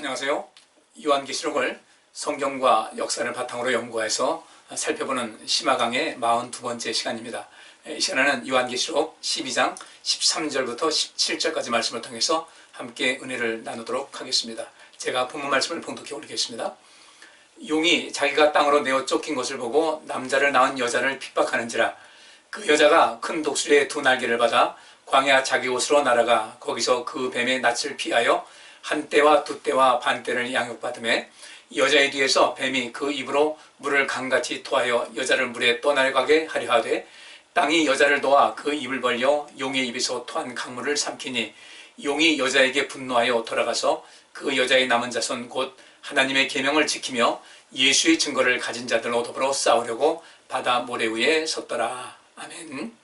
안녕하세요. 요한계시록을 성경과 역사를 바탕으로 연구해서 살펴보는 심화강의 42번째 시간입니다. 이 시간에는 요한계시록 12장 13절부터 17절까지 말씀을 통해서 함께 은혜를 나누도록 하겠습니다. 제가 본문 말씀을 봉독해 올리겠습니다. 용이 자기가 땅으로 내어 쫓긴 것을 보고 남자를 낳은 여자를 핍박하는지라. 그 여자가 큰 독수리의 두 날개를 받아 광야 자기 곳으로 날아가 거기서 그 뱀의 낯을 피하여 한 때와 두 때와 반 때를 양육받으매 여자의 뒤에서 뱀이 그 입으로 물을 강같이 토하여 여자를 물에 떠나가게 하려 하되 땅이 여자를 놓아 그 입을 벌려 용의 입에서 토한 강물을 삼키니 용이 여자에게 분노하여 돌아가서 그 여자의 남은 자손 곧 하나님의 계명을 지키며 예수의 증거를 가진 자들로 더불어 싸우려고 바다 모래 위에 섰더라. 아멘.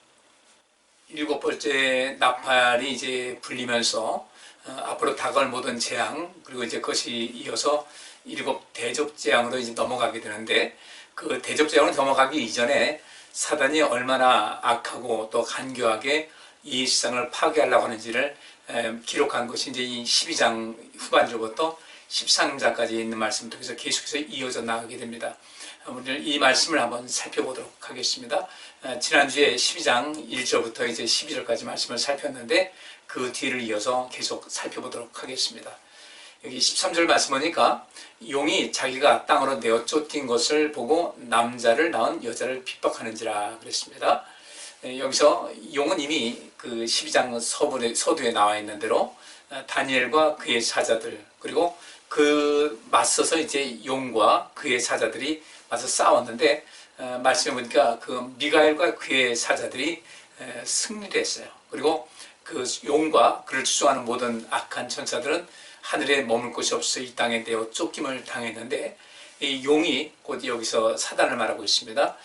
일곱 번째 나팔이 이제 불리면서 앞으로 다가올 모든 재앙, 그리고 이제 그것이 이어서 일곱 대접 재앙으로 이제 넘어가게 되는데, 그 대접 재앙으로 넘어가기 이전에 사단이 얼마나 악하고 또 간교하게 이 세상을 파괴하려고 하는지를 기록한 것이 이제 이 12장 후반절부터 13장까지 있는 말씀 통해서 계속해서 이어져 나가게 됩니다. 오늘 이 말씀을 한번 살펴보도록 하겠습니다. 지난주에 12장 1절부터 이제 12절까지 말씀을 살폈는데 그 뒤를 이어서 계속 살펴보도록 하겠습니다. 여기 13절 말씀 보니까 용이 자기가 땅으로 내어 쫓긴 것을 보고 남자를 낳은 여자를 핍박하는지라 그랬습니다. 여기서 용은 이미 그 12장 서두에 나와 있는 대로 다니엘과 그의 사자들, 그리고 그 맞서서 이제 용과 그의 사자들이 맞서 싸웠는데, 말씀해 보니까 그 미가엘과 그의 사자들이 승리를 했어요. 그리고 그 용과 그를 추종하는 모든 악한 천사들은 하늘에 머물 곳이 없어 이 땅에 내어 쫓김을 당했는데, 이 용이 곧 여기서 사단을 말하고 있습니다.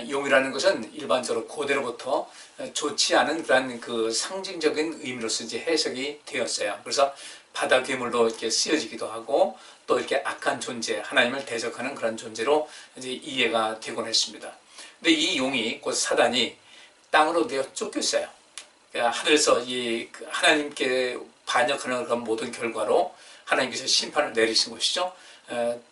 용이라는 것은 일반적으로 고대로부터 좋지 않은 그런 그 상징적인 의미로서 이제 해석이 되었어요. 그래서 바다 괴물로 이렇게 쓰여지기도 하고 또 이렇게 악한 존재, 하나님을 대적하는 그런 존재로 이제 이해가 되곤 했습니다. 근데 이 용이 곧 사단이 땅으로 내어 쫓겼어요. 하늘에서 이 하나님께 반역하는 그런 모든 결과로 하나님께서 심판을 내리신 것이죠.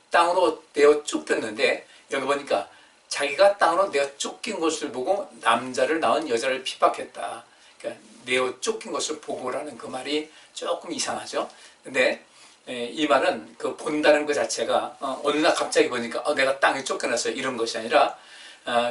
땅으로 내어 쫓겼는데 여기 보니까 자기가 땅으로 내어 쫓긴 것을 보고 남자를 낳은 여자를 핍박했다. 그러니까 내어 쫓긴 것을 보고라는 그 말이 조금 이상하죠. 근데 이 말은 그 본다는 것 자체가 어느 날 갑자기 보니까 내가 땅에 쫓겨나서 이런 것이 아니라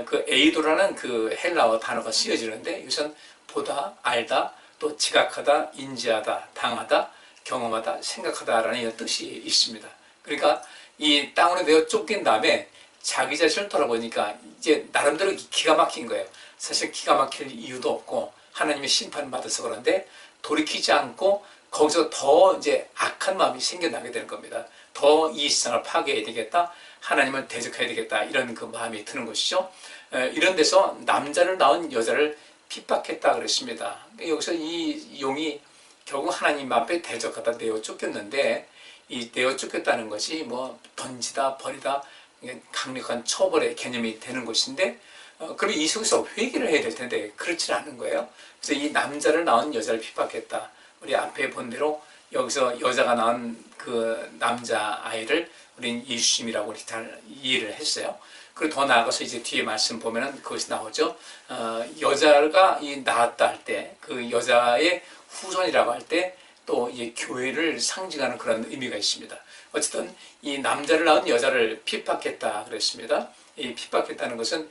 그 에이도라는 그 헬라어 단어가 쓰여지는데 이것은 보다, 알다, 또 지각하다, 인지하다, 당하다, 경험하다, 생각하다라는 이런 뜻이 있습니다. 그러니까 이 땅으로 내어 쫓긴 다음에 자기 자신을 돌아보니까 이제 나름대로 기가 막힌 거예요. 사실 기가 막힐 이유도 없고 하나님의 심판을 받아서 그런데 돌이키지 않고 거기서 더 이제 악한 마음이 생겨나게 되는 겁니다. 더 이 세상을 파괴해야 되겠다, 하나님을 대적해야 되겠다, 이런 그 마음이 드는 것이죠. 이런 데서 남자를 낳은 여자를 핍박했다 그랬습니다. 여기서 이 용이 결국 하나님 앞에 대적하다 내어 쫓겼는데, 이 내어 쫓겼다는 것이 뭐 던지다, 버리다, 강력한 처벌의 개념이 되는 것인데, 그럼 이 속에서 회개를 해야 될 텐데 그렇지 않은 거예요. 그래서 이 남자를 낳은 여자를 핍박했다. 우리 앞에 본 대로 여기서 여자가 낳은 그 남자 아이를 우리는 예수님이라고 잘 이해를 했어요. 그리고 더 나아가서 이제 뒤에 말씀 보면은 그것이 나오죠. 여자가 이 낳았다 할 때, 그 여자의 후손이라고 할 때 또 이 교회를 상징하는 그런 의미가 있습니다. 어쨌든 이 남자를 낳은 여자를 핍박했다 그랬습니다. 이 핍박했다는 것은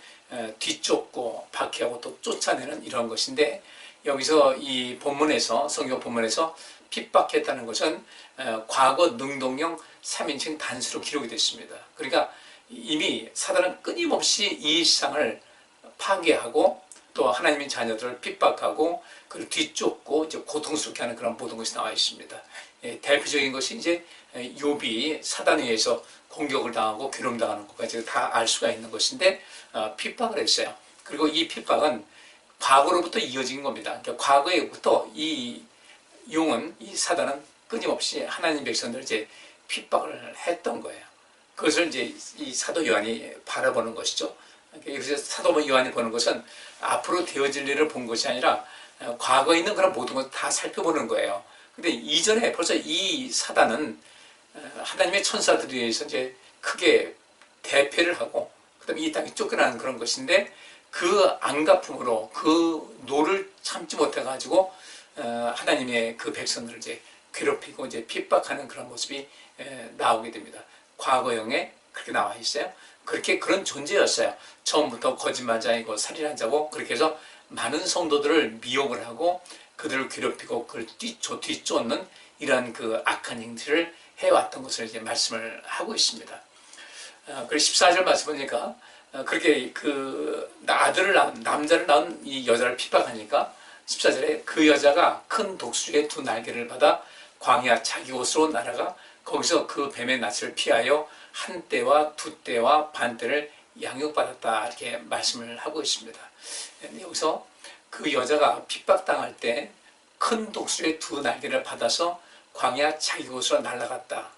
뒤쫓고 박해하고 또 쫓아내는 이런 것인데, 여기서 이 본문에서, 성경 본문에서 핍박했다는 것은 과거 능동형 3인칭 단수로 기록이 됐습니다. 그러니까 이미 사단은 끊임없이 이 세상을 파괴하고 또 하나님의 자녀들을 핍박하고 그를 뒤쫓고 이제 고통스럽게 하는 그런 모든 것이 나와 있습니다. 대표적인 것이 이제 욥이 사단에 의해서 공격을 당하고 괴롭힘당하는 것까지 다 알 수가 있는 것인데, 핍박을 했어요. 그리고 이 핍박은 과거로부터 이어진 겁니다. 그러니까 과거에부터 이 용은, 이 사단은 끊임없이 하나님 백성들을 이제 핍박을 했던 거예요. 그것을 이제 이 사도 요한이 바라보는 것이죠. 그래서 사도 요한이 보는 것은 앞으로 되어질 일을 본 것이 아니라 과거에 있는 그런 모든 것을 다 살펴보는 거예요. 근데 이전에 벌써 이 사단은 하나님의 천사들에 의해서 이제 크게 대패를 하고 그다음에 이 땅이 쫓겨나는 그런 것인데 그 안갚음으로 그 노를 참지 못해 가지고 하나님의 그 백성들을 이제 괴롭히고 이제 핍박하는 그런 모습이 나오게 됩니다. 과거형에 그렇게 나와 있어요. 그렇게 그런 존재였어요. 처음부터 거짓말자이고 살인자고 그렇게 해서 많은 성도들을 미혹을 하고 그들을 괴롭히고 그걸 뒤쫓는 이러한 그 악한 행실을 해왔던 것을 이제 말씀을 하고 있습니다. 그리고 14절 말씀 보니까 그렇게 그 남자를 낳은 이 여자를 핍박하니까 14절에 그 여자가 큰 독수리의 두 날개를 받아 광야 자기 곳으로 날아가 거기서 그 뱀의 낯을 피하여 한 때와 두 때와 반 때를 양육받았다 이렇게 말씀을 하고 있습니다. 여기서 그 여자가 핍박당할 때 큰 독수리의 두 날개를 받아서 광야 자기 곳으로 날아갔다.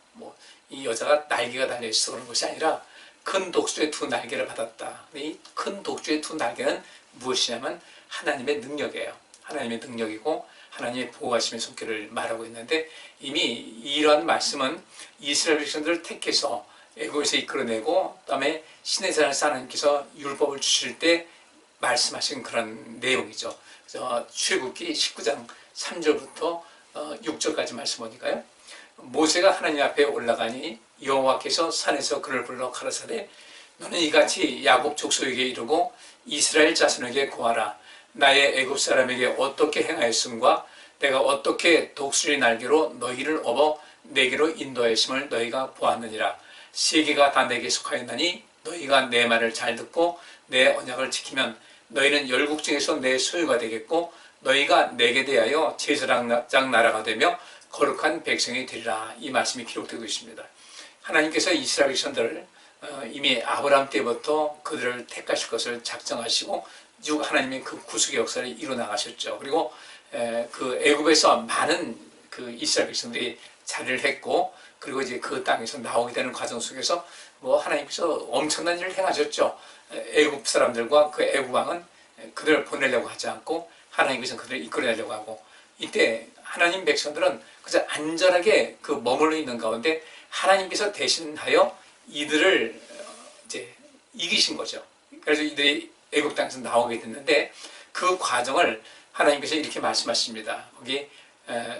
이 여자가 날개가 달려있어 그런 것이 아니라 큰 독수리의 두 날개를 받았다. 이 큰 독수리의 두 날개는 무엇이냐면 하나님의 능력이에요. 하나님의 능력이고 하나님의 보호하심의 손길을 말하고 있는데 이미 이런 말씀은 이스라엘 백성들을 택해서 애굽에서 이끌어내고 그다음에 시내산에서 하나님께서 율법을 주실 때 말씀하신 그런 내용이죠. 그래서 출애굽기 19장 3절부터 6절까지 말씀 보니까요. 모세가 하나님 앞에 올라가니 여호와께서 산에서 그를 불러 가라사대 너는 이같이 야곱 족속에게 이르고 이스라엘 자손에게 고하라. 나의 애굽 사람에게 어떻게 행하였음과 내가 어떻게 독수리 날개로 너희를 업어 내게로 인도하였음을 너희가 보았느니라. 세계가 다 내게 속하였나니 너희가 내 말을 잘 듣고 내 언약을 지키면 너희는 열국 중에서 내 소유가 되겠고 너희가 내게 대하여 제사장 나라가 되며 거룩한 백성이 되리라. 이 말씀이 기록되고 있습니다. 하나님께서 이스라엘 백성들을 이미 아브라함 때부터 그들을 택하실 것을 작정하시고 쭉 하나님의 그 구속의 역사를 이뤄 나가셨죠. 그리고 그 애굽에서 많은 그 이스라엘 백성들이 자리를 했고 그리고 이제 그 땅에서 나오게 되는 과정 속에서 하나님께서 엄청난 일을 행하셨죠. 애굽 사람들과 그 애굽 왕은 그들을 보내려고 하지 않고 하나님께서 그들을 이끌어내려고 하고 이때 하나님 백성들은 그저 안전하게 그 머물러 있는 가운데 하나님께서 대신하여 이들을 이제 이기신 거죠. 그래서 이들이 애굽 땅에서 나오게 됐는데 그 과정을 하나님께서 이렇게 말씀하십니다. 거기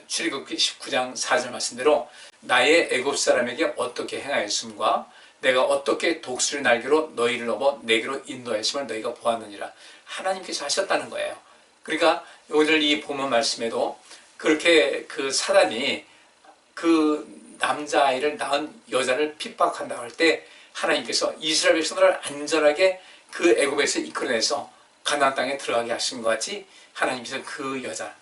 출애굽기 19장 4절 말씀대로 나의 애굽 사람에게 어떻게 행하였음과 내가 어떻게 독수리 날개로 너희를 업어 내게로 인도하였음을 너희가 보았느니라. 하나님께서 하셨다는 거예요. 그러니까 오늘 이 본문 말씀에도 그렇게 그 사단이 그 남자아이를 낳은 여자를 핍박한다고 할 때 하나님께서 이스라엘 백성들을 안전하게 그 애굽에서 이끌어내서 가나안 땅에 들어가게 하신 것 같이 하나님께서 그 여자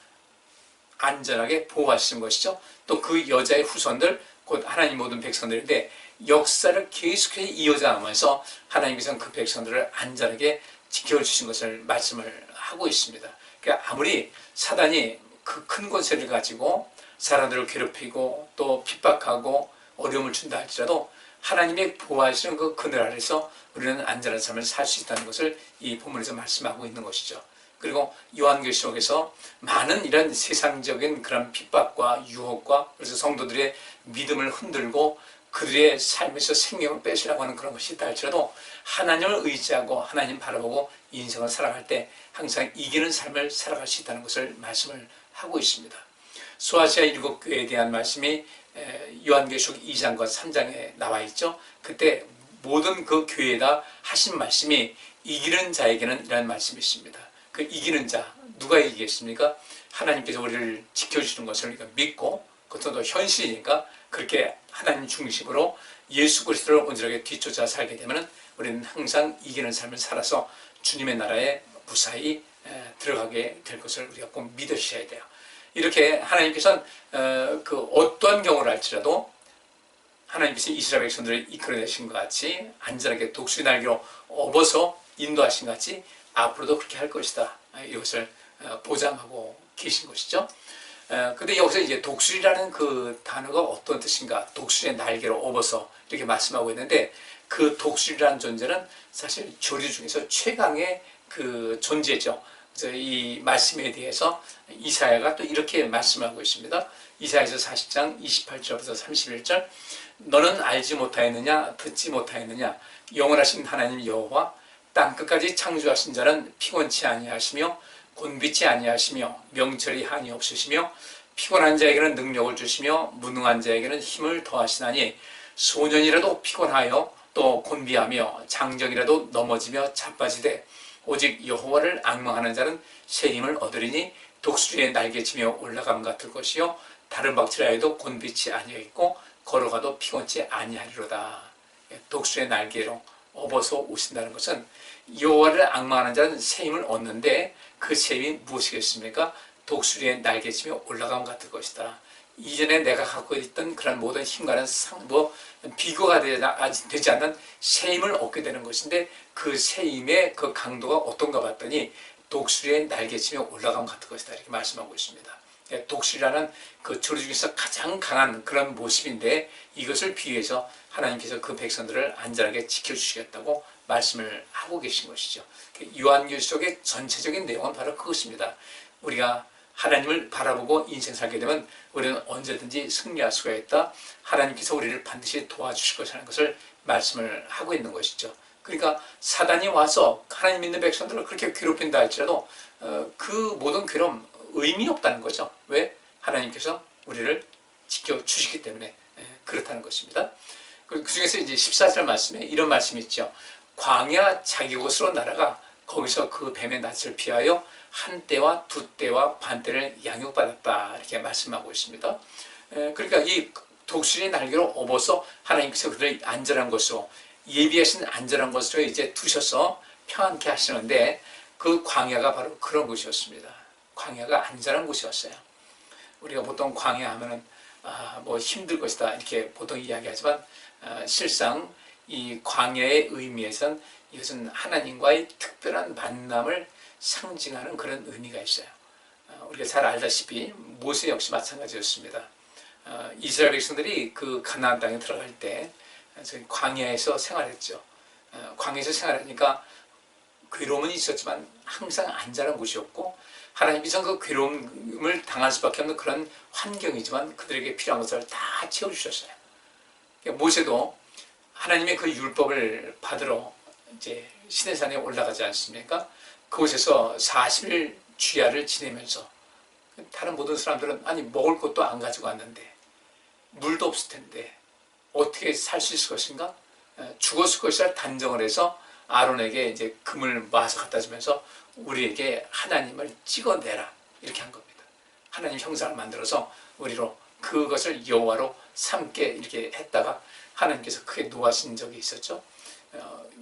안전하게 보호하시는 것이죠. 또 그 여자의 후손들 곧 하나님 모든 백성들인데 역사를 계속해서 이어가면서 하나님께서는 그 백성들을 안전하게 지켜주신 것을 말씀을 하고 있습니다. 그러니까 아무리 사단이 그 큰 권세를 가지고 사람들을 괴롭히고 또 핍박하고 어려움을 준다 할지라도 하나님의 보호하시는 그 그늘 아래서 우리는 안전한 삶을 살 수 있다는 것을 이 본문에서 말씀하고 있는 것이죠. 그리고 요한계시록에서 많은 이런 세상적인 그런 핍박과 유혹과 그래서 성도들의 믿음을 흔들고 그들의 삶에서 생명을 뺏으려고 하는 그런 것이 있다 할지라도 하나님을 의지하고 하나님 바라보고 인생을 살아갈 때 항상 이기는 삶을 살아갈 수 있다는 것을 말씀을 하고 있습니다. 소아시아 일곱 교회에 대한 말씀이 요한계시록 2장과 3장에 나와 있죠. 그때 모든 그 교회에다 하신 말씀이 이기는 자에게는 이라는 말씀이 있습니다. 그 이기는 자, 누가 이기겠습니까? 하나님께서 우리를 지켜주시는 것을 우리가 믿고 그것도 현실이니까 그렇게 하나님 중심으로 예수 그리스도를 온전하게 뒤쫓아 살게 되면 우리는 항상 이기는 삶을 살아서 주님의 나라에 무사히 들어가게 될 것을 우리가 꼭 믿으셔야 돼요. 이렇게 하나님께서는 그 어떠한 경우를 할지라도 하나님께서 이스라엘 백성들을 이끌어내신 것 같이 안전하게 독수리 날개로 업어서 인도하신 것 같이 앞으로도 그렇게 할 것이다. 이것을 보장하고 계신 것이죠. 근데 여기서 이제 독수리라는 그 단어가 어떤 뜻인가? 독수리의 날개로 업어서 이렇게 말씀하고 있는데 그 독수리라는 존재는 사실 조류 중에서 최강의 그 존재죠. 그래서 이 말씀에 대해서 이사야가 또 이렇게 말씀하고 있습니다. 이사야서 40장 28절부터 31절. 너는 알지 못하였느냐 듣지 못하였느냐 영원하신 하나님 여호와 땅끝까지 창조하신 자는 피곤치 아니하시며 곤비치 아니하시며 명철이 한이 없으시며 피곤한 자에게는 능력을 주시며 무능한 자에게는 힘을 더하시나니 소년이라도 피곤하여 또 곤비하며 장정이라도 넘어지며 자빠지되 오직 여호와를 앙망하는 자는 새 힘을 얻으리니 독수리의 날개치며 올라감 같을 것이요 다른 박질하여도 곤비치 아니하겠고 걸어가도 피곤치 아니하리로다. 독수리의 날개로 업어서 오신다는 것은 여호와를 앙망하는 자는 새 힘을 얻는데 그 새 힘이 무엇이겠습니까? 독수리의 날개치며 올라감 같을 것이다. 이전에 내가 갖고 있던 그런 모든 힘과는 비교가 되지 않는 새 힘을 얻게 되는 것인데 그 새 힘의 그 강도가 어떤가 봤더니 독수리의 날개치며 올라감 같을 것이다. 이렇게 말씀하고 있습니다. 독수리라는 그 조류 중에서 가장 강한 그런 모습인데 이것을 비유해서 하나님께서 그 백성들을 안전하게 지켜주시겠다고 말씀을 하고 계신 것이죠. 요한계시록의 전체적인 내용은 바로 그것입니다. 우리가 하나님을 바라보고 인생 살게 되면 우리는 언제든지 승리할 수가 있다. 하나님께서 우리를 반드시 도와주실 것이라는 것을 말씀을 하고 있는 것이죠. 그러니까 사단이 와서 하나님 믿는 백성들을 그렇게 괴롭힌다 할지라도 그 모든 괴로움 의미 없다는 거죠. 왜? 하나님께서 우리를 지켜주시기 때문에 그렇다는 것입니다. 그 중에서 이제 14절 말씀에 이런 말씀이 있죠. 광야 자기 곳으로 날아가 거기서 그 뱀의 낯을 피하여 한 때와 두 때와 반 때를 양육받았다. 이렇게 말씀하고 있습니다. 그러니까 이 독수리의 날개로 업어서 하나님께서 그들을 안전한 곳으로 예비하신 안전한 곳으로 이제 두셔서 평안케 하시는데 그 광야가 바로 그런 곳이었습니다. 광야가 안전한 곳이었어요. 우리가 보통 광야 하면은 뭐 힘들 것이다 이렇게 보통 이야기하지만 실상 이 광야의 의미에선 이것은 하나님과의 특별한 만남을 상징하는 그런 의미가 있어요. 우리가 잘 알다시피 모세 역시 마찬가지였습니다. 이스라엘 백성들이 그 가나안 땅에 들어갈 때 광야에서 생활했죠. 광야에서 생활하니까 괴로움은 있었지만 항상 안전한 곳이었고 하나님께서 그 괴로움을 당할 수밖에 없는 그런 환경이지만 그들에게 필요한 것을 다 채워주셨어요. 모세도 하나님의 그 율법을 받으러 이제 시내산에 올라가지 않습니까? 그곳에서 40일 주야를 지내면서 다른 모든 사람들은 아니 먹을 것도 안 가지고 왔는데 물도 없을 텐데 어떻게 살 수 있을 것인가? 죽었을 것이라 단정을 해서 아론에게 이제 금을 모아서 갖다 주면서 우리에게 하나님을 찍어내라 이렇게 한 겁니다. 하나님 형상을 만들어서 우리로 그것을 여호와로 삼게 이렇게 했다가 하나님께서 크게 노하신 적이 있었죠.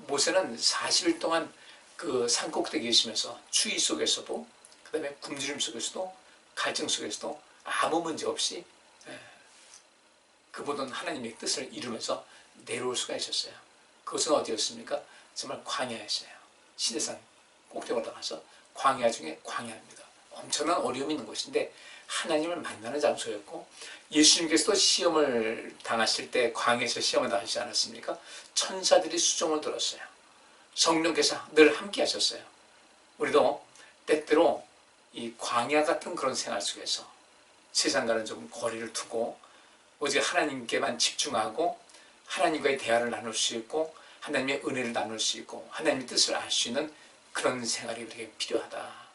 모세는 40일 동안 그 산꼭대기에 계시면서 추위 속에서도 그 다음에 굶주림 속에서도 갈증 속에서도 아무 문제 없이 그 모든 하나님의 뜻을 이루면서 내려올 수가 있었어요. 그것은 어디였습니까? 정말 광야였어요. 시내산 꼭대기 올라가서 광야 중에 광야입니다. 엄청난 어려움이 있는 곳인데 하나님을 만나는 장소였고 예수님께서도 시험을 당하실 때 광야에서 시험을 당하시지 않았습니까? 천사들이 수종을 들었어요. 성령께서 늘 함께 하셨어요. 우리도 때때로 이 광야 같은 그런 생활 속에서 세상과는 좀 거리를 두고 오직 하나님께만 집중하고 하나님과의 대화를 나눌 수 있고 하나님의 은혜를 나눌 수 있고 하나님의 뜻을 알 수 있는 그런 생활이 우리에게 필요하다.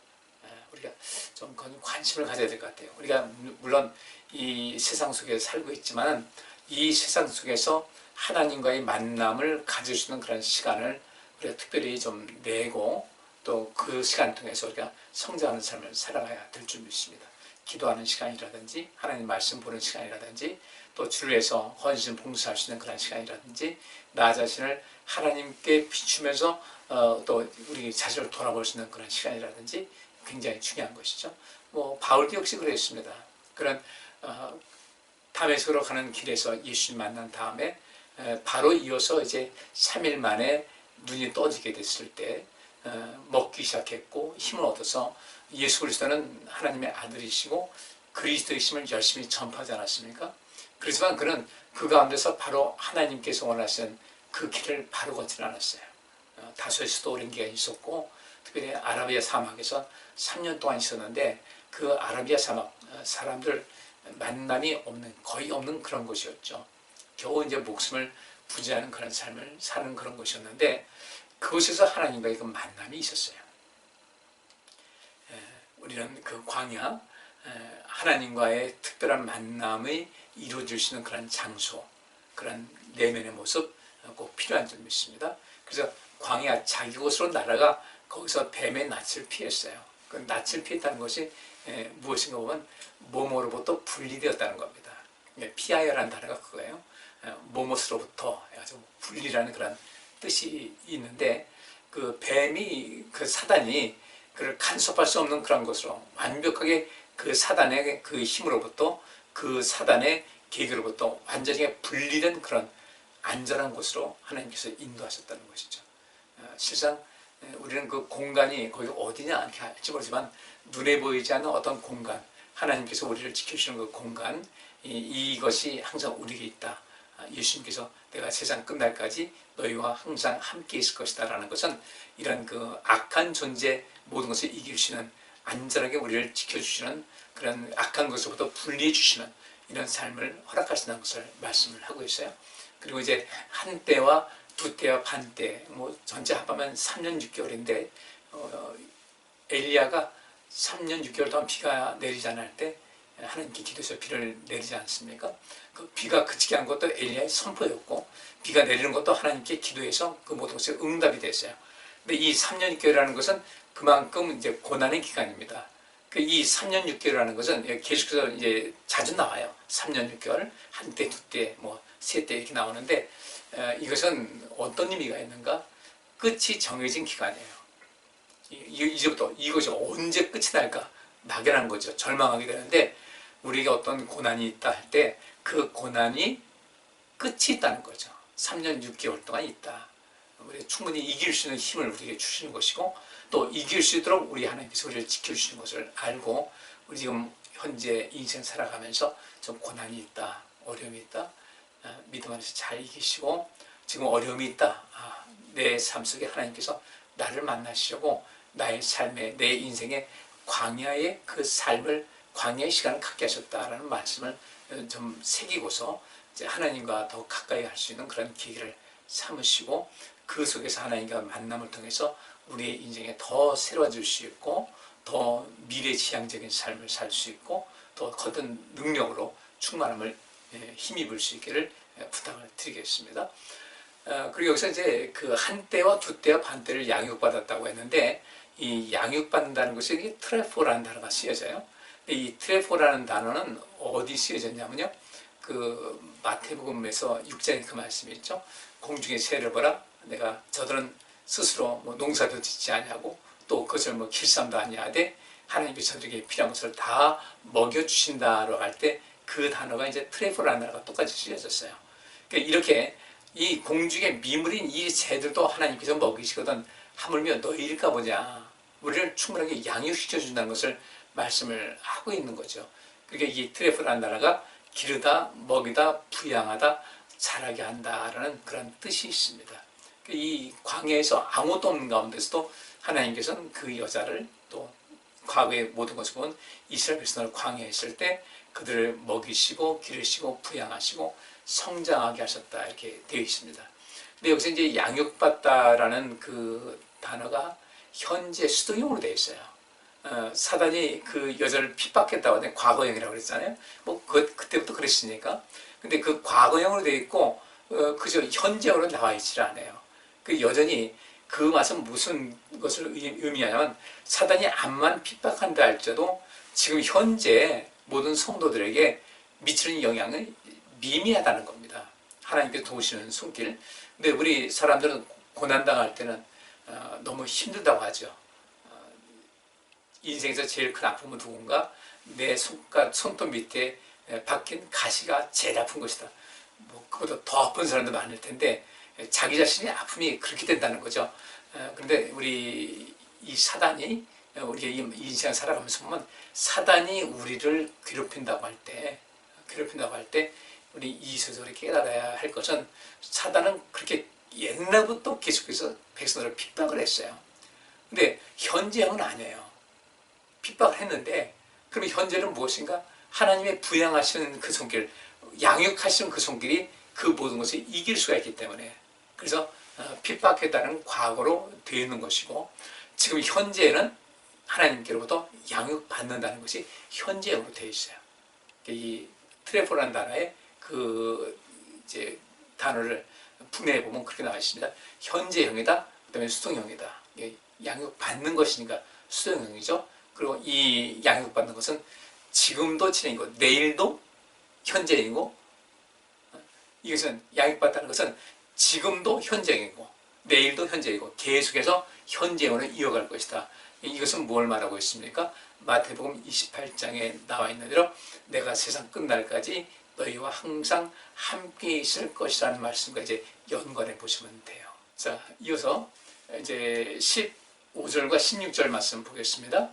우리가 좀 관심을 가져야 될 것 같아요. 우리가 물론 이 세상 속에 살고 있지만 이 세상 속에서 하나님과의 만남을 가질 수 있는 그런 시간을 우리가 특별히 좀 내고 또 그 시간 통해서 우리가 성장하는 삶을 살아가야 될 줄 믿습니다. 기도하는 시간이라든지 하나님 말씀 보는 시간이라든지 또 주를 위해서 헌신 봉사할 수 있는 그런 시간이라든지 나 자신을 하나님께 비추면서 또 우리 자신을 돌아볼 수 있는 그런 시간이라든지 굉장히 중요한 것이죠. 뭐 바울도 역시 그랬습니다. 그런 다메섹으로 가는 길에서 예수님 만난 다음에 바로 이어서 이제 3일 만에 눈이 떠지게 됐을 때 먹기 시작했고 힘을 얻어서 예수 그리스도는 하나님의 아들이시고 그리스도이심을 열심히 전파하지 않았습니까? 그렇지만 그는 그 가운데서 바로 하나님께서 원하시는 그 길을 바로 걷지는 않았어요. 다소에서도 오랜 기간이 있었고 특별히 아라비아 사막에서 3년 동안 있었는데 그 아라비아 사막 사람들 만남이 없는, 거의 없는 그런 곳이었죠. 겨우 이제 목숨을 부지하는 그런 삶을 사는 그런 곳이었는데 그곳에서 하나님과의 그 만남이 있었어요. 우리는 그 광야, 하나님과의 특별한 만남이 이루어질 수 있는 그런 장소, 그런 내면의 모습 꼭 필요한 줄 믿습니다. 그래서 광야 자기 곳으로 날아가 거기서 뱀의 낯을 피했어요. 그 낯을 피했다는 것이 무엇인가 보면 뭐뭐로부터 분리되었다는 겁니다. 피하여라는 단어가 그거예요. 뭐뭐로부터 분리라는 그런 뜻이 있는데 그 뱀이, 그 사단이 그를 간섭할 수 없는 그런 것으로 완벽하게 그 사단의 그 힘으로부터, 그 사단의 계획으로부터 완전히 분리된 그런 안전한 곳으로 하나님께서 인도하셨다는 것이죠. 실상 우리는 그 공간이 거기 어디냐 이렇게 할지 모르지만 눈에 보이지 않는 어떤 공간, 하나님께서 우리를 지켜주시는 그 공간, 이것이 항상 우리에게 있다. 예수님께서 내가 세상 끝날까지 너희와 항상 함께 있을 것이다 라는 것은 이런 그 악한 존재 모든 것을 이길 수 있는, 안전하게 우리를 지켜주시는, 그런 악한 것으로부터 분리해 주시는 이런 삶을 허락하신다는 것을 말씀을 하고 있어요. 그리고 이제 한 때와 두 때와 반 때, 뭐 전체 합하면 3년 6개월인데 엘리야가 3년 6개월 동안 비가 내리지 않을 때 하나님께 기도해서 비를 내리지 않습니까? 그 비가 그치게 한 것도 엘리야의 선포였고, 비가 내리는 것도 하나님께 기도해서 그 모든 것이 응답이 됐어요. 근데 이 3년 6개월이라는 것은 그만큼 이제 고난의 기간입니다. 이 3년 6개월이라는 것은 계속해서 이제 자주 나와요. 3년 6개월, 한 때, 두 때, 뭐 세 때 이렇게 나오는데 이것은 어떤 의미가 있는가? 끝이 정해진 기간이에요. 이제부터 이것이 언제 끝이 날까? 막연한 거죠. 절망하게 되는데 우리가 어떤 고난이 있다 할 때 그 고난이 끝이 있다는 거죠. 3년 6개월 동안 있다. 우리 충분히 이길 수 있는 힘을 우리에게 주시는 것이고, 또 이길 수 있도록 우리 하나님께서 우리를 지켜주시는 것을 알고, 우리 지금 현재 인생 살아가면서 좀 고난이 있다, 어려움이 있다, 믿음 안에서 잘 이기시고, 지금 어려움이 있다, 내 삶 속에 하나님께서 나를 만나시려고 나의 삶에, 내 인생의 광야의 그 삶을, 광야의 시간을 갖게 하셨다라는 말씀을 좀 새기고서 이제 하나님과 더 가까이 할 수 있는 그런 계기를 삼으시고, 그 속에서 하나님과 만남을 통해서 우리의 인생에 더 새로워질 수 있고, 더 미래지향적인 삶을 살 수 있고, 더 거듭 능력으로 충만함을 힘입을 수 있기를 부탁을 드리겠습니다. 그리고 여기서 이제 그 한 때와 두 때와 반 때를 양육받았다고 했는데, 이 양육받는다는 것이 트레포라는 단어가 쓰여져요. 이 트레포라는 단어는 어디 쓰여졌냐면요, 그 마태복음에서 6장에 그 말씀이 있죠. 공중의 새를 보라, 내가 저들은 스스로 뭐 농사도 짓지 아니하고 또 그것을 뭐 길쌈도 아니하되 하나님께서 저들에게 필요한 것을 다 먹여주신다라고 할 때 그 단어가 이제 트레포라는 단어가 똑같이 쓰여졌어요. 그러니까 이렇게 이 공중의 미물인 이 새들도 하나님께서 먹이시거든 하물며 너희일까 보냐, 우리를 충분하게 양육시켜준다는 것을 말씀을 하고 있는 거죠. 그러니까 이 트레포라는 단어가 기르다, 먹이다, 부양하다, 자라게 한다라는 그런 뜻이 있습니다. 이 광야에서 아무것도 없는 가운데서도 하나님께서는 그 여자를, 또 과거의 모든 것을 보면 이스라엘 백성을 광야에 있을 때 그들을 먹이시고 기르시고 부양하시고 성장하게 하셨다, 이렇게 되어 있습니다. 근데 여기서 이제 양육받다라는 그 단어가 현재 수동형으로 되어 있어요. 사단이 그 여자를 핍박했다고 하는데 과거형이라고 그랬잖아요. 뭐 그때부터 그랬으니까. 근데 그 과거형으로 되어 있고 그저 현재형으로 나와 있질 않아요. 그 여전히 그 맛은 무슨 것을 의미하냐면, 사단이 암만 핍박한다 할지라도 지금 현재 모든 성도들에게 미치는 영향은 미미하다는 겁니다. 하나님께서 도우시는 손길. 근데 우리 사람들은 고난당할 때는 너무 힘들다고 하죠. 인생에서 제일 큰 아픔은 누군가? 내 손톱 밑에 박힌 가시가 제일 아픈 것이다. 뭐 그보다 더 아픈 사람도 많을 텐데 자기 자신의 아픔이 그렇게 된다는 거죠. 그런데 우리 이 사단이, 우리가 이 인생을 살아가면서 보면 사단이 우리를 괴롭힌다고 할 때 우리 이세적으로 깨달아야 할 것은, 사단은 그렇게 옛날부터 계속해서 백성들을 핍박을 했어요. 근데 현재형은 아니에요. 핍박을 했는데 그럼 현재는 무엇인가? 하나님의 부양하시는 그 손길, 양육하시는 그 손길이 그 모든 것을 이길 수가 있기 때문에, 그래서 핍박했다는 과거로 되어 있는 것이고, 지금 현재는 하나님께로부터 양육받는다는 것이 현재형으로 되어 있어요. 이 트레포라는 단어에 그 이제 단어를 분해해 보면 그렇게 나와 있습니다. 현재형이다, 그다음에 수동형이다. 양육받는 것이니까 수동형이죠. 그리고 이 양육받는 것은 지금도 진행이고 내일도 현재이고, 이것은 양육받다는 것은 지금도 현재이고 내일도 현재이고 계속해서 현재형으로 이어갈 것이다. 이것은 뭘 말하고 있습니까? 마태복음 28장에 나와 있는 대로 내가 세상 끝날까지 너희와 항상 함께 있을 것이라는 말씀과 이제 연관해 보시면 돼요. 자, 이어서 이제 15절과 16절 말씀 보겠습니다.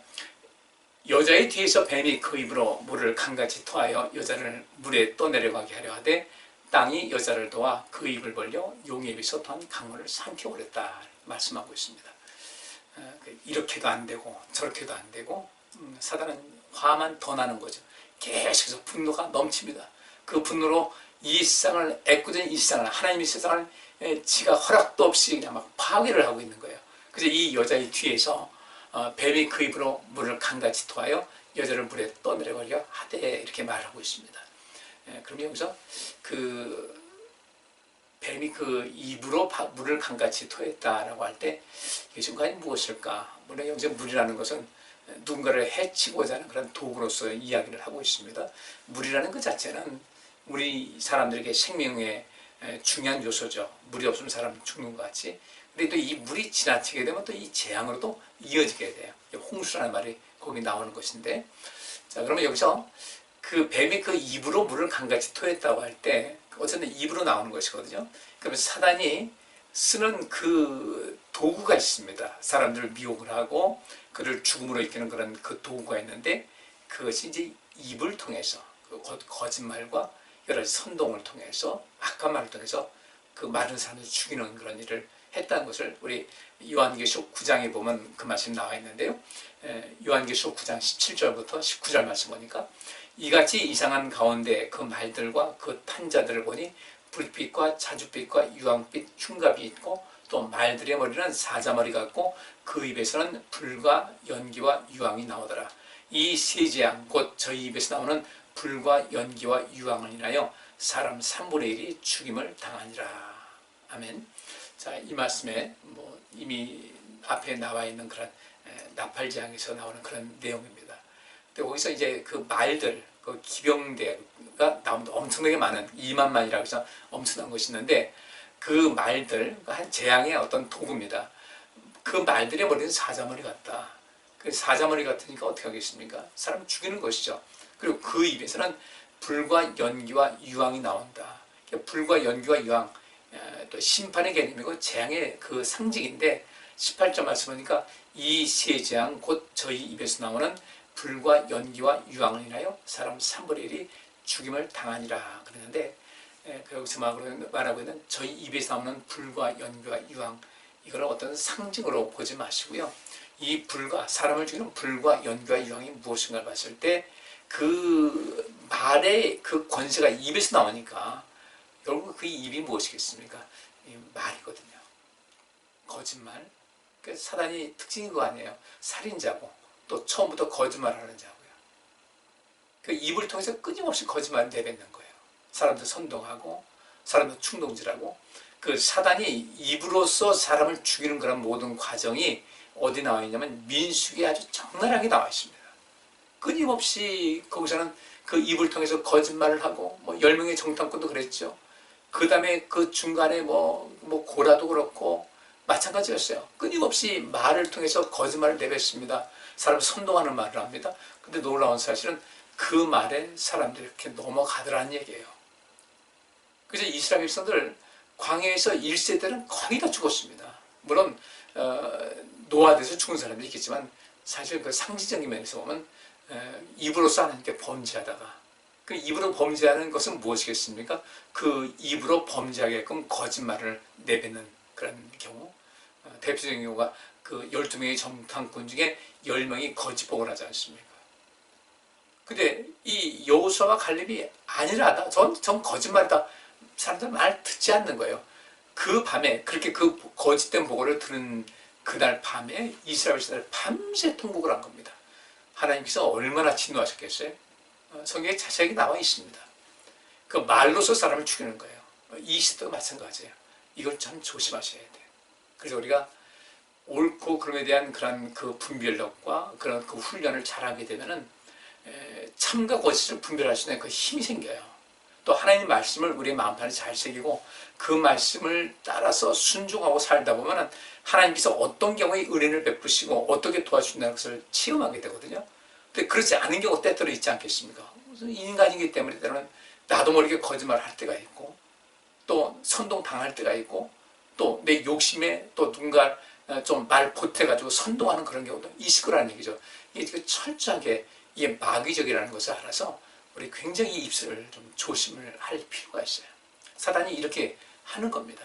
여자의 뒤에서 뱀이 그 입으로 물을 강같이 토하여 여자를 물에 떠내려가게 하려 하되 땅이 여자를 도와 그 입을 벌려 용의 입에서 토한 강물을 삼켜버렸다 말씀하고 있습니다. 이렇게도 안 되고 저렇게도 안 되고, 사단은 화만 더 나는 거죠. 계속해서 분노가 넘칩니다. 그 분노로 이 세상을, 애꿎은 이 세상을, 하나님의 세상을 지가 허락도 없이 그냥 막 파괴를 하고 있는 거예요. 그래서 이 여자의 뒤에서 뱀이 그 입으로 물을 강같이 토하여 여자를 물에 떠내려가려 하되 이렇게 말하고 있습니다. 그러면 여기서 그 뱀이 그 입으로 물을 강같이 토했다라고 할 때 이게 지금 무엇일까? 물론 여기서 물이라는 것은 누군가를 해치고자 하는 그런 도구로서 이야기를 하고 있습니다. 물이라는 그 자체는 우리 사람들에게 생명의 중요한 요소죠. 물이 없으면 사람 죽는 것 같이. 근데 또 이 물이 지나치게 되면 또 이 재앙으로도 이어지게 돼요. 홍수라는 말이 거기 나오는 것인데, 자, 그러면 여기서 그 뱀이 그 입으로 물을 강같이 토했다고 할 때 어쨌든 입으로 나오는 것이거든요. 그러면 사단이 쓰는 그 도구가 있습니다. 사람들을 미혹을 하고 그를 죽음으로 이끄는 그런 그 도구가 있는데, 그것이 이제 입을 통해서 그 거짓말과 여러 가지 선동을 통해서 악한 말을 통해서 그 많은 사람을 죽이는 그런 일을 했다는 것을 우리 요한계시록 9장에 보면 그 말씀이 나와 있는데요. 요한계시록 9장 17절부터 19절 말씀 보니까 이같이 이상한 가운데 그 말들과 그 탄자들을 보니 불빛과 자줏빛과 유황빛 흉갑이 있고 또 말들의 머리는 사자머리 같고 그 입에서는 불과 연기와 유황이 나오더라. 이 세 재앙 곧 저희 입에서 나오는 불과 연기와 유황을 인하여 사람 3분의 1이 죽임을 당하니라. 아멘. 자, 이 말씀에 뭐 이미 앞에 나와 있는 그런 나팔재앙에서 나오는 그런 내용입니다. 근데 거기서 이제 그 말들, 그 기병대가 나옵니다. 엄청나게 많은 2만 마리라고 해서 엄청난 것이 있는데, 그 말들, 한 재앙의 어떤 도구입니다. 그 말들의 머리는 사자머리 같다. 그 사자머리 같으니까 어떻게 하겠습니까? 사람 죽이는 것이죠. 그리고 그 입에서는 불과 연기와 유황이 나온다. 불과 연기와 유황, 또 심판의 개념이고 재앙의 그 상징인데, 18절 말씀 보니까 이 세 재앙 곧 저희 입에서 나오는 불과 연기와 유황을 인하여 사람 3분의 1이 죽임을 당하니라 그러는데, 여기서 말하고 있는 저희 입에서 나오는 불과 연기와 유황, 이걸 어떤 상징으로 보지 마시고요. 이 불과, 사람을 죽이는 불과 연기와 유황이 무엇인가 봤을 때 그 말의 그 권세가 입에서 나오니까 결국 그 입이 무엇이겠습니까? 말이거든요. 거짓말. 그래서 사단이 특징인 거 아니에요. 살인자고 또 처음부터 거짓말하는 자고요. 그 입을 통해서 끊임없이 거짓말을 내뱉는 거예요. 사람들 선동하고 사람들 충동질하고, 그 사단이 입으로써 사람을 죽이는 그런 모든 과정이 어디 나와 있냐면 민수기에 아주 적나라하게 나와 있습니다. 끊임없이 거기서는 그 입을 통해서 거짓말을 하고, 뭐 10명의 정탐꾼도 그랬죠. 그 다음에 그 중간에 뭐 고라도 그렇고 마찬가지였어요. 끊임없이 말을 통해서 거짓말을 내뱉습니다. 사람을 선동하는 말을 합니다. 근데 놀라운 사실은 그 말에 사람들이 이렇게 넘어가더라는 얘기예요. 그래서 이스라엘 백성들 광야에서 1세대는 거의 다 죽었습니다. 물론 노아돼서 죽은 사람도 있겠지만, 사실 그 상징적인 면에서 보면 입으로써 하나님께 범죄하다가, 그 입으로 범죄하는 것은 무엇이겠습니까? 그 입으로 범죄하게끔 거짓말을 내뱉는 그런 경우, 대표적인 경우가 그 12명의 정탐꾼 중에 10명이 거짓복을 하지 않습니까? 근데 이 여호수아와 갈렙이 아니라다. 전 거짓말이다. 사람들 말 듣지 않는 거예요. 그 밤에 그렇게 그 거짓된 보고를 들은 그날 밤에 이스라엘 백성들 밤새 통곡을 한 겁니다. 하나님께서 얼마나 진노하셨겠어요? 성경에 자세하게 나와 있습니다. 그 말로서 사람을 죽이는 거예요. 이 시대도 마찬가지예요. 이걸 참 조심하셔야 돼요. 그래서 우리가 옳고 그름에 대한 그런 그 분별력과 그런 그 훈련을 잘하게 되면은 참과 거짓을 분별할 수 있는 그 힘이 생겨요. 또 하나님 말씀을 우리의 마음판에 잘 새기고 그 말씀을 따라서 순종하고 살다 보면은 하나님께서 어떤 경우에 은혜를 베푸시고 어떻게 도와주신다는 것을 체험하게 되거든요. 근데 그렇지 않은 경우 때때로 있지 않겠습니까? 인간이기 때문에 때로는 나도 모르게 거짓말을 할 때가 있고 또 선동당할 때가 있고 또 내 욕심에 또 누군가 좀 말 보태가지고 선동하는 그런 경우도 있을 거라는 얘기죠. 이게 철저하게 이게 마귀적이라는 것을 알아서 우리 굉장히 입술을 좀 조심을 할 필요가 있어요. 사단이 이렇게 하는 겁니다.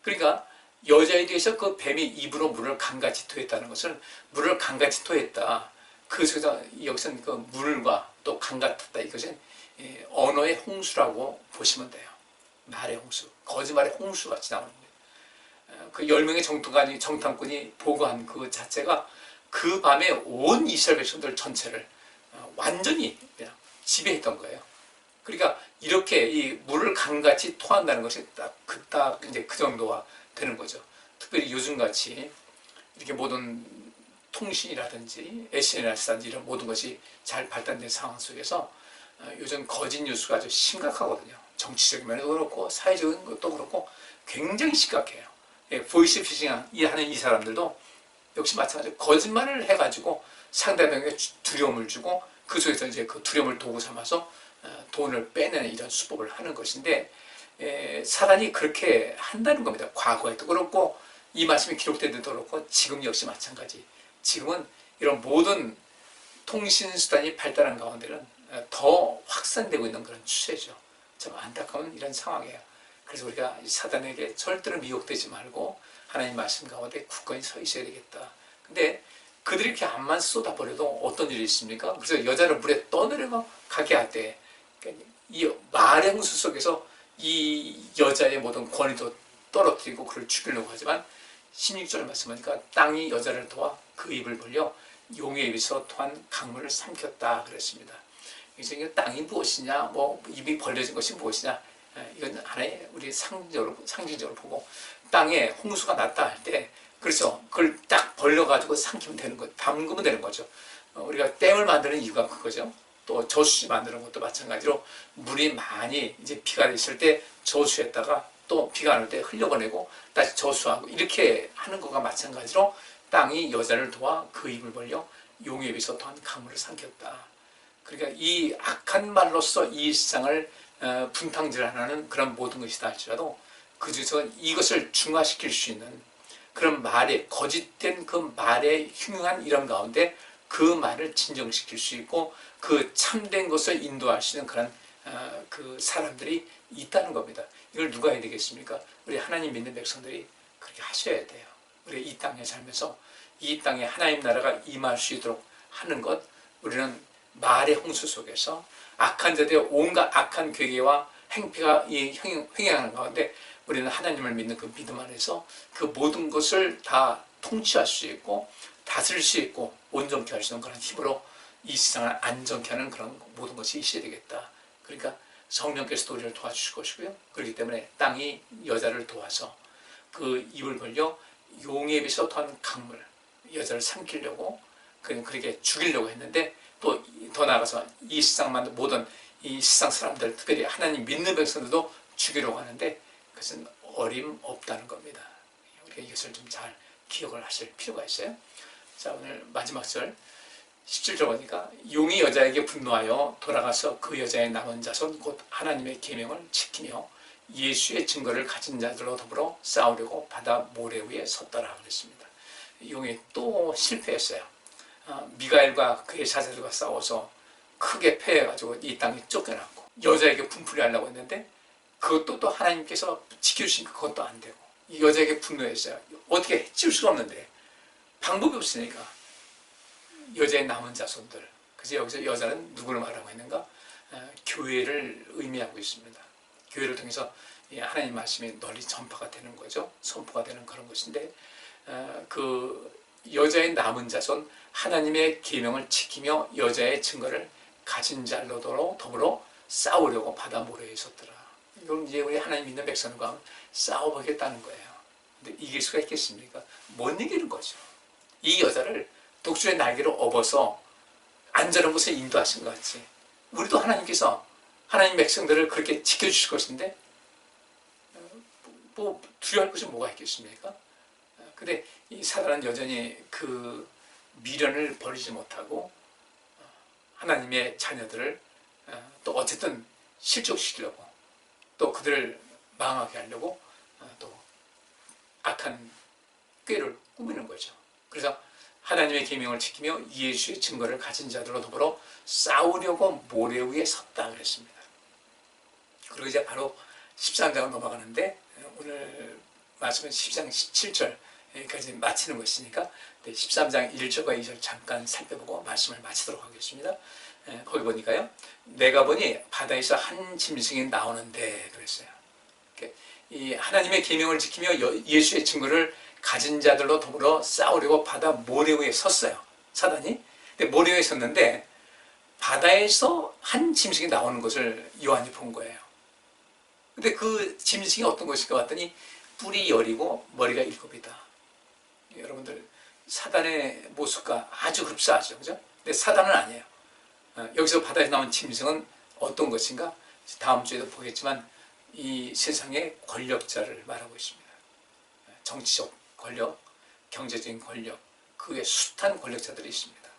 그러니까 여자에 대해서 그 뱀이 입으로 물을 강같이 토했다는 것은 물을 강같이 토했다. 그 속에서 여기서는 그 물과 또 강 같았다. 이것은 언어의 홍수라고 보시면 돼요. 말의 홍수, 거짓말의 홍수같이 나오는 거예요. 그 10명의 정탐꾼이 보고한 그 자체가 그 밤에 온 이스라엘 백성들 전체를 완전히 그냥 지배했던 거예요. 그러니까 이렇게 이 물을 강같이 토한다는 것이 딱 이제 그 정도가 되는 거죠. 특별히 요즘같이 이렇게 모든 통신이라든지 SNS라든지 이런 모든 것이 잘 발달된 상황 속에서 요즘 거짓 뉴스가 아주 심각하거든요. 정치적인 면에도 그렇고 사회적인 것도 그렇고 굉장히 심각해요. 보이스피싱 하는 이 사람들도 역시 마찬가지로 거짓말을 해가지고 상대방에게 두려움을 주고 그 속에서 이제 그 두려움을 도구 삼아서 돈을 빼내는 이런 수법을 하는 것인데 사단이 그렇게 한다는 겁니다. 과거에도 그렇고 이 말씀이 기록된 데도 그렇고 지금 역시 마찬가지. 지금은 이런 모든 통신수단이 발달한 가운데는 더 확산되고 있는 그런 추세죠. 참 안타까운 이런 상황이에요. 그래서 우리가 사단에게 절대로 미혹되지 말고 하나님 말씀 가운데 굳건히 서 있어야 되겠다. 근데 그들이 이렇게 암만 쏟아버려도 어떤 일이 있습니까? 그래서 여자를 물에 떠내려 가게 할 때 이 말의 홍수 속에서 이 여자의 모든 권위도 떨어뜨리고 그를 죽이려고 하지만 16절 말씀하니까 땅이 여자를 도와 그 입을 벌려 용의 입에서 토한 강물을 삼켰다 그랬습니다. 그래서 땅이 무엇이냐, 뭐 입이 벌려진 것이 무엇이냐, 이건 하나의 우리 상징적으로 보고 땅에 홍수가 났다 할 때 그래서 그걸 딱 벌려가지고 삼키면 되는 거예요. 담그면 되는 거죠. 우리가 댐을 만드는 이유가 그거죠. 또 저수지 만드는 것도 마찬가지로 물이 많이 이제 비가 있을 때 저수했다가 또 비가 안 올 때 흘려보내고 다시 저수하고 이렇게 하는 것과 마찬가지로 땅이 여자를 도와 그 입을 벌려 용의 입에서 토한 강물을 삼켰다. 그러니까 이 악한 말로서 이 세상을 분탕질하는 그런 모든 것이다 할지라도 그 중에서 이것을 중화시킬 수 있는 그런 말에 거짓된 그 말의 흉흉한 이런 가운데 그 말을 진정시킬 수 있고 그 참된 것을 인도할 수 있는 그런 그 사람들이 있다는 겁니다. 이걸 누가 해야 되겠습니까? 우리 하나님 믿는 백성들이 그렇게 하셔야 돼요. 우리 이 땅에 살면서 이 땅에 하나님 나라가 임할 수 있도록 하는 것, 우리는 말의 홍수 속에서 악한 자들의 온갖 악한 괴계와 행피가 횡행하는 가운데 우리는 하나님을 믿는 그 믿음 안에서 그 모든 것을 다 통치할 수 있고 다스릴 수 있고 온전케 할 수 있는 그런 힘으로 이 세상을 안전케 하는 그런 모든 것이 있어야 되겠다. 그러니까 성령께서도 우리를 도와주실 것이고요. 그렇기 때문에 땅이 여자를 도와서 그 입을 벌려 용의 입에서 토한 강물, 여자를 삼키려고 그렇게 죽이려고 했는데 또 더 나아가서 이 세상만 모든 이 세상 사람들 특별히 하나님 믿는 백성들도 죽이려고 하는데 그것은 어림없다는 겁니다. 우리가 이것을 좀 잘 기억을 하실 필요가 있어요. 자, 오늘 마지막 절 17절 보니까 용이 여자에게 분노하여 돌아가서 그 여자의 남은 자손 곧 하나님의 계명을 지키며 예수의 증거를 가진 자들로 더불어 싸우려고 바다 모래 위에 섰더라 그랬습니다. 용이 또 실패했어요. 미가엘과 그의 사자들과 싸워서 크게 패해가지고 이 땅에 쫓겨났고 여자에게 분풀이 하려고 했는데 그것도 또 하나님께서 지켜주시니까 그것도 안 되고 이 여자에게 분노했어요. 어떻게 해칠 수가 없는데 방법이 없으니까 여자의 남은 자손들 그래서 여기서 여자는 누구를 말하고 있는가? 교회를 의미하고 있습니다. 교회를 통해서 하나님 말씀이 널리 전파가 되는 거죠. 선포가 되는 그런 것인데, 그 여자의 남은 자손, 하나님의 계명을 지키며 여자의 증거를 가진 자로도 더불어 싸우려고 바다 모래에 섰더라. 이건 이제 우리 하나님 믿는 백성과 싸워보겠다는 거예요. 근데 이길 수가 있겠습니까? 못 이기는 거죠. 이 여자를 독수리의 날개로 업어서 안전한 곳에 인도하신 것 같이 우리도 하나님께서 하나님 백성들을 그렇게 지켜주실 것인데 뭐 두려워할 것이 뭐가 있겠습니까? 근데 이 사단은 여전히 그 미련을 버리지 못하고 하나님의 자녀들을 또 어쨌든 실족시키려고 또 그들을 망하게 하려고 또 악한 꾀를 꾸미는 거죠. 그래서 하나님의 계명을 지키며 예수의 증거를 가진 자들로 더불어 싸우려고 모래 위에 섰다 그랬습니다. 그리고 이제 바로 13장으로 넘어가는데 오늘 말씀은 13장 17절까지 마치는 것이니까 13장 1절과 2절 잠깐 살펴보고 말씀을 마치도록 하겠습니다. 거기 보니까요. 내가 보니 바다에서 한 짐승이 나오는데 그랬어요. 이 하나님의 계명을 지키며 예수의 증거를 가진 자들로 더불어 싸우려고 바다 모래 위에 섰어요. 사단이. 근데 모래 위에 섰는데 바다에서 한 짐승이 나오는 것을 요한이 본 거예요. 근데 그 짐승이 어떤 것일까 봤더니 뿔이 10이고 머리가 7이다. 여러분들 사단의 모습과 아주 흡사하죠. 그죠? 근데 사단은 아니에요. 여기서 바다에서 나온 짐승은 어떤 것인가? 다음 주에도 보겠지만 이 세상의 권력자를 말하고 있습니다. 정치적 권력, 경제적인 권력, 그 외에 숱한 권력자들이 있습니다.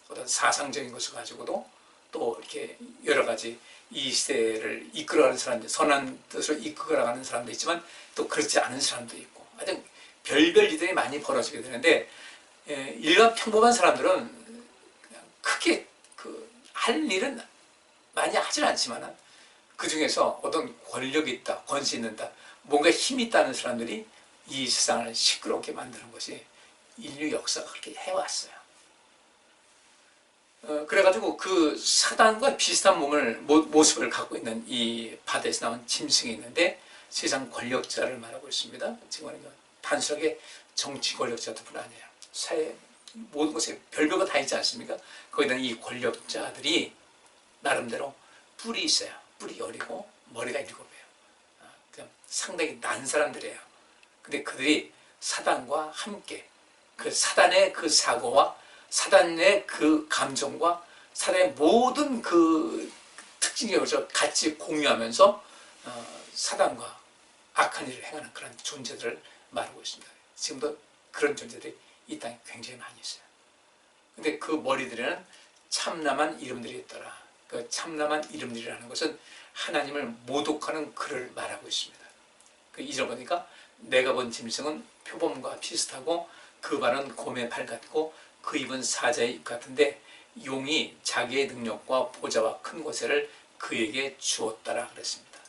어떤 사상적인 것을 가지고도 또 이렇게 여러 가지 이 시대를 이끌어가는 사람들, 선한 뜻을 이끌어가는 사람도 있지만 또 그렇지 않은 사람도 있고 하여튼 별별 일들이 많이 벌어지게 되는데 일반 평범한 사람들은 그냥 크게 할 일은 많이 하진 않지만 그 중에서 어떤 권력이 있다, 권세 있는다, 뭔가 힘이 있다는 사람들이 이 세상을 시끄럽게 만드는 것이 인류 역사가 그렇게 해왔어요. 그래가지고 그 사단과 비슷한 모습을 갖고 있는 이 바다에서 나온 짐승이 있는데 세상 권력자를 말하고 있습니다. 지금 단순하게 정치 권력자들뿐 아니에요. 사회 모든 곳에 별별거 다 있지 않습니까? 거기다 이 권력자들이 나름대로 뿔이 있어요. 뿔이 10이고 머리가 7이에요. 그냥 상당히 난 사람들이에요. 근데 그들이 사단과 함께 그 사단의 그 사고와 사단의 그 감정과 사단의 모든 그 특징을 같이 공유하면서 사단과 악한 일을 행하는 그런 존재들을 말하고 있습니다. 지금도 그런 존재들이 이 땅에 굉장히 많이 있어요. 근데 그 머리들에는 참남한 이름들이 있더라. 그 참남한 이름들이라는 것은 하나님을 모독하는 글을 말하고 있습니다. 그 2절 보니까 내가 본 짐승은 표범과 비슷하고 그 발은 곰의 발 같고 그 입은 사자의 입 같은데 용이 자기의 능력과 보좌와 큰 권세를 그에게 주었다라 그랬습니다.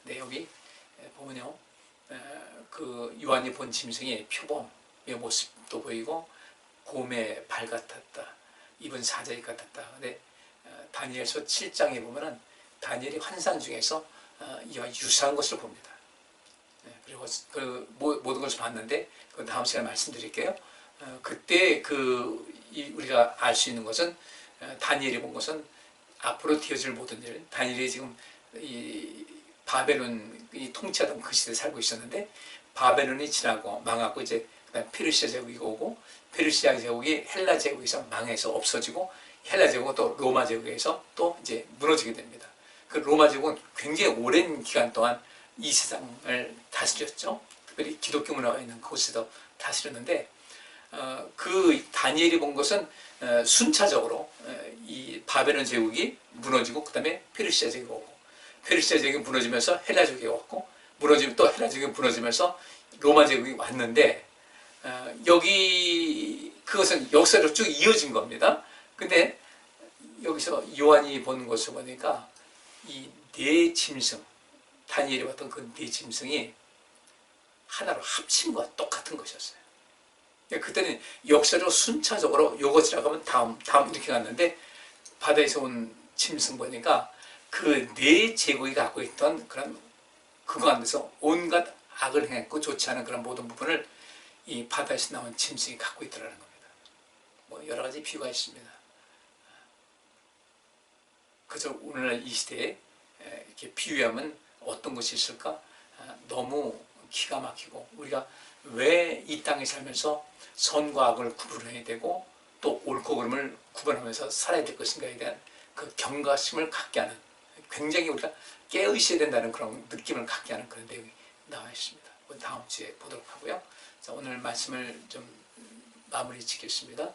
근데 여기 보면요, 그 요한이 본 짐승이 표범의 모습도 보이고 곰의 발 같았다, 입은 사자의 입 같았다. 근데 다니엘서 7장에 보면은 다니엘이 환상 중에서 이와 유사한 것을 봅니다. 그리고 그 모든 것을 봤는데 그 다음 시간에 말씀드릴게요. 그때 우리가 알 수 있는 것은 다니엘이 본 것은 앞으로 되어질 모든 일, 다니엘이 지금 이 바벨론이 통치하던 그 시대에 살고 있었는데 바벨론이 지나고 망하고 이제 페르시아 제국이 오고 페르시아 제국이 헬라 제국에서 망해서 없어지고 헬라 제국은 또 로마 제국에서 또 이제 무너지게 됩니다. 그 로마 제국은 굉장히 오랜 기간 동안 이 세상을 다스렸죠. 특별히 기독교 문화가 있는 곳에서 다스렸는데 그 다니엘이 본 것은 순차적으로 이 바벨론 제국이 무너지고 그 다음에 페르시아 제국이 오고 페르시아 제국이 무너지면서 헬라 제국이 왔고 무너지면 또 헬라 제국이 무너지면서 로마 제국이 왔는데 여기 그것은 역사로 쭉 이어진 겁니다. 근데 여기서 요한이 보는 것을 보니까 이 네 짐승, 다니엘이 봤던 그 네 짐승이 하나로 합친 것과 똑같은 것이었어요. 그때는 역사로 순차적으로 요거 지나가면 다음 이렇게 갔는데 바다에서 온 짐승 보니까 그 네 제국이 갖고 있던 그런 그거 가운데서 온갖 악을 행했고 좋지 않은 그런 모든 부분을 이 바다에서 나온 짐승이 갖고 있더라는 겁니다. 뭐 여러 가지 비유가 있습니다. 그저 오늘날 이 시대에 이렇게 비유하면 어떤 것이 있을까? 너무 기가 막히고 우리가 왜 이 땅에 살면서 선과 악을 구분해야 되고 또 옳고 그름을 구분하면서 살아야 될 것인가에 대한 그 경각심을 갖게 하는 굉장히 우리가 깨어 있어야 된다는 그런 느낌을 갖게 하는 그런 내용이 나와 있습니다. 다음 주에 보도록 하고요. 자, 오늘 말씀을 좀 마무리 짓겠습니다.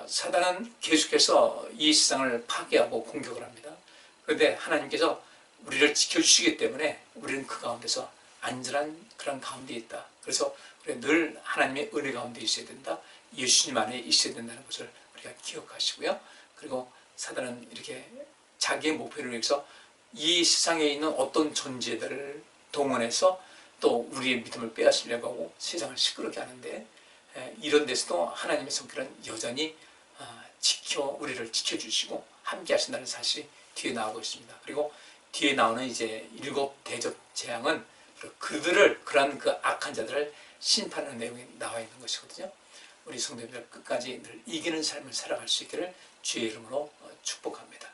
사단은 계속해서 이 세상을 파괴하고 공격을 합니다. 그런데 하나님께서 우리를 지켜주시기 때문에 우리는 그 가운데서 안전한 그런 가운데 있다. 그래서 우리가 늘 하나님의 은혜 가운데 있어야 된다. 예수님 안에 있어야 된다는 것을 우리가 기억하시고요. 그리고 사단은 이렇게 자기의 목표를 위해서 이 세상에 있는 어떤 존재들을 동원해서 또 우리의 믿음을 빼앗으려고 하고 세상을 시끄럽게 하는데 이런 데서도 하나님의 손길은 여전히 우리를 지켜주시고 함께 하신다는 사실이 뒤에 나오고 있습니다. 그리고 뒤에 나오는 이제 7 대접 재앙은 그들을 그런 그 악한 자들을 심판하는 내용이 나와 있는 것이거든요. 우리 성도님들 끝까지 늘 이기는 삶을 살아갈 수 있기를 주의 이름으로 축복합니다.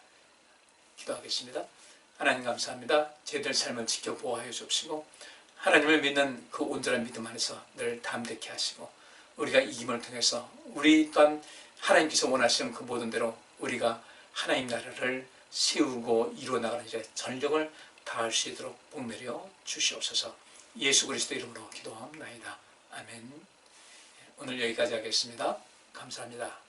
기도하겠습니다. 하나님 감사합니다. 저희들 삶을 지켜 보호하여 주옵시고 하나님을 믿는 그 온전한 믿음 안에서 늘 담대케 하시고 우리가 이김을 통해서 우리 또한 하나님께서 원하시는 그 모든 대로 우리가 하나님 나라를 세우고 이루어나가는 일에 전력을 다할 수 있도록 복내려 주시옵소서. 예수 그리스도 이름으로 기도하옵나이다. 아멘. 오늘 여기까지 하겠습니다. 감사합니다.